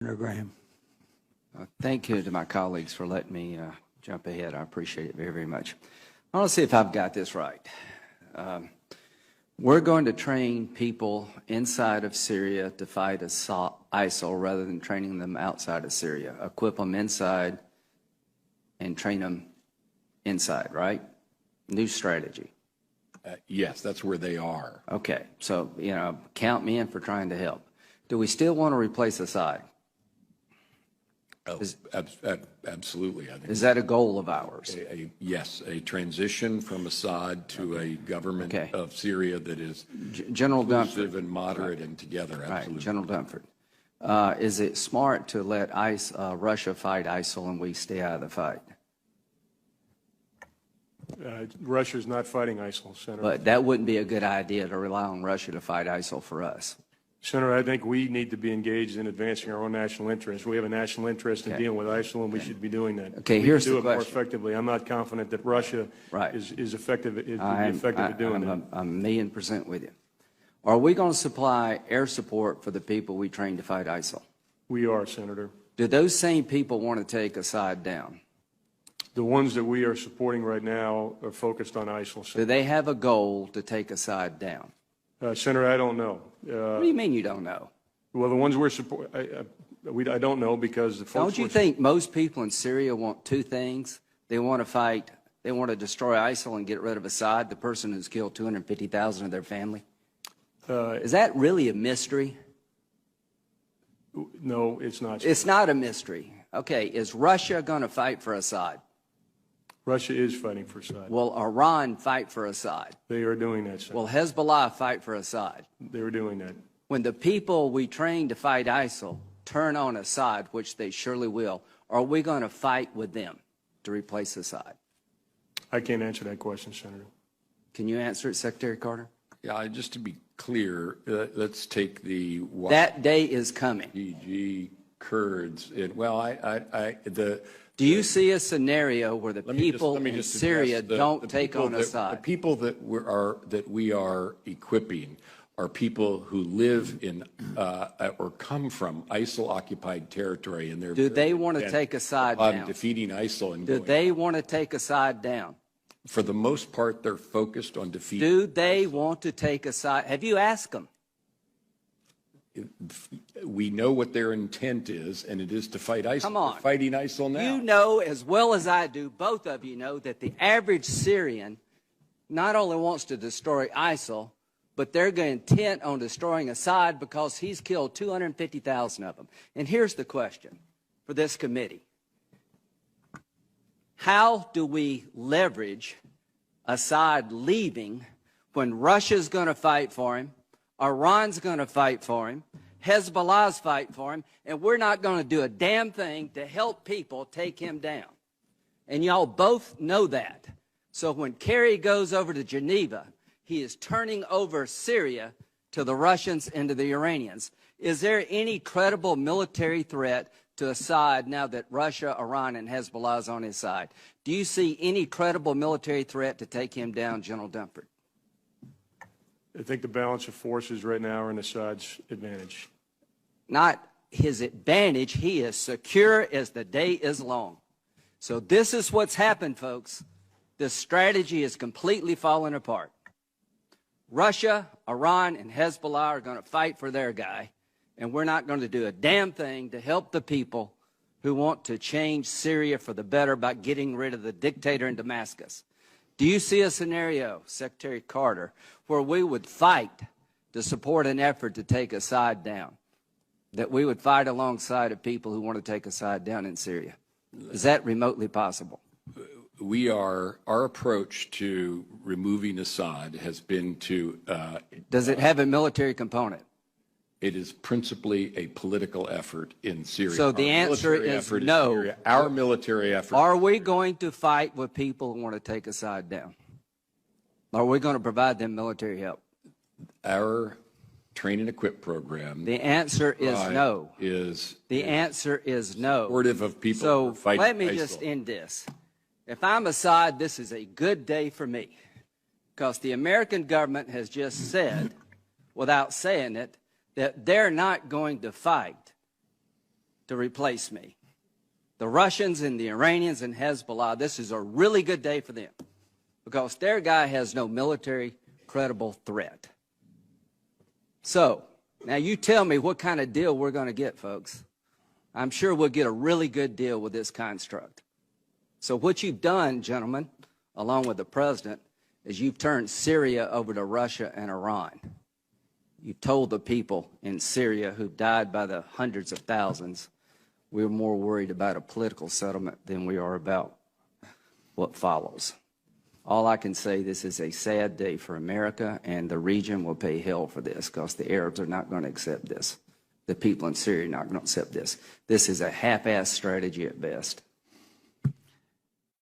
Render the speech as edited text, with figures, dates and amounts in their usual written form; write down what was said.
Senator Graham. Thank you to my colleagues for letting me jump ahead. I appreciate it very, very much. I want to see if I've got this right. We're going to train people inside of Syria to fight ISIL rather than training them outside of Syria. Equip them inside and train them inside, right? New strategy. Yes, that's where they are. Okay, so, count me in for trying to help. Do we still want to replace Assad? Oh, absolutely. I think is that a goal of ours? Yes, a transition from Assad to a government of Syria that is General inclusive Dunford. And moderate and together. Absolutely. Right, General Dunford. Is it smart to let Russia fight ISIL and we stay out of the fight? Russia's not fighting ISIL, Senator. But that wouldn't be a good idea to rely on Russia to fight ISIL for us. Senator, I think we need to be engaged in advancing our own national interest. We have a national interest in dealing with ISIL, and we should be doing that. Okay, here's the question. We can do it more effectively. I'm not confident that Russia is effective at doing that. I'm 1,000,000% with you. Are we going to supply air support for the people we train to fight ISIL? We are, Senator. Do those same people want to take Assad down? The ones that we are supporting right now are focused on ISIL. Senator. Do they have a goal to take Assad down? Senator, I don't know. What do you mean you don't know? Well, the ones we're supporting, I don't know because the folks. Don't you think most people in Syria want two things? They want to fight, they want to destroy ISIL and get rid of Assad, the person who's killed 250,000 of their family? Is that really a mystery? No, it's not. It's not a mystery. Okay, is Russia going to fight for Assad? Russia is fighting for Assad. Will Iran fight for Assad? They are doing that, Senator. Will Hezbollah fight for Assad? They are doing that. When the people we train to fight ISIL turn on Assad, which they surely will, are we going to fight with them to replace Assad? I can't answer that question, Senator. Can you answer it, Secretary Carter? Yeah, just to be clear, let's take the that day is coming. YPG Kurds. Do you see a scenario where the people in Syria don't take on Assad? The people that we are equipping are people who live in or come from ISIL-occupied territory, and they're. Do they want to take Assad down? Defeating ISIL and. Do they want to take Assad down? For the most part, they're focused on defeating. Do they want to take Assad? Have you asked them? We know what their intent is, and it is to fight ISIL. Come on. They're fighting ISIL now. You know as well as I do, both of you know, that the average Syrian not only wants to destroy ISIL, but they're intent on destroying Assad because he's killed 250,000 of them. And here's the question for this committee. How do we leverage Assad leaving when Russia's going to fight for him, Iran's going to fight for him, Hezbollah's fight for him, and we're not going to do a damn thing to help people take him down? And y'all both know that. So when Kerry goes over to Geneva, he is turning over Syria to the Russians and to the Iranians. Is there any credible military threat to Assad now that Russia, Iran, and Hezbollah is on his side? Do you see any credible military threat to take him down, General Dunford? I think the balance of forces right now are in Assad's advantage. Not his advantage. He is secure as the day is long. So this is what's happened, folks. This strategy is completely falling apart. Russia, Iran, and Hezbollah are going to fight for their guy, and we're not going to do a damn thing to help the people who want to change Syria for the better by getting rid of the dictator in Damascus. Do you see a scenario, Secretary Carter, where we would fight to support an effort to take Assad down, that we would fight alongside of people who want to take Assad down in Syria? Is that remotely possible? Our approach to removing Assad has been to. Does it have a military component? It is principally a political effort in Syria. So the answer is no. Our military effort. Are we going to fight with people who want to take Assad down? Are we going to provide them military help? Our train and equip program. The answer is no. The answer is no. Supportive of people so who fight let me ISIL. just end this. If I'm Assad, this is a good day for me, because the American government has just said, without saying it, that they're not going to fight to replace me. The Russians and the Iranians and Hezbollah, this is a really good day for them because their guy has no military credible threat. So, now you tell me what kind of deal we're going to get, folks. I'm sure we'll get a really good deal with this construct. So what you've done, gentlemen, along with the president, is you've turned Syria over to Russia and Iran. You told the people in Syria who died by the hundreds of thousands, we're more worried about a political settlement than we are about what follows. All I can say, this is a sad day for America, and the region will pay hell for this because the Arabs are not going to accept this. The people in Syria are not going to accept this. This is a half-assed strategy at best.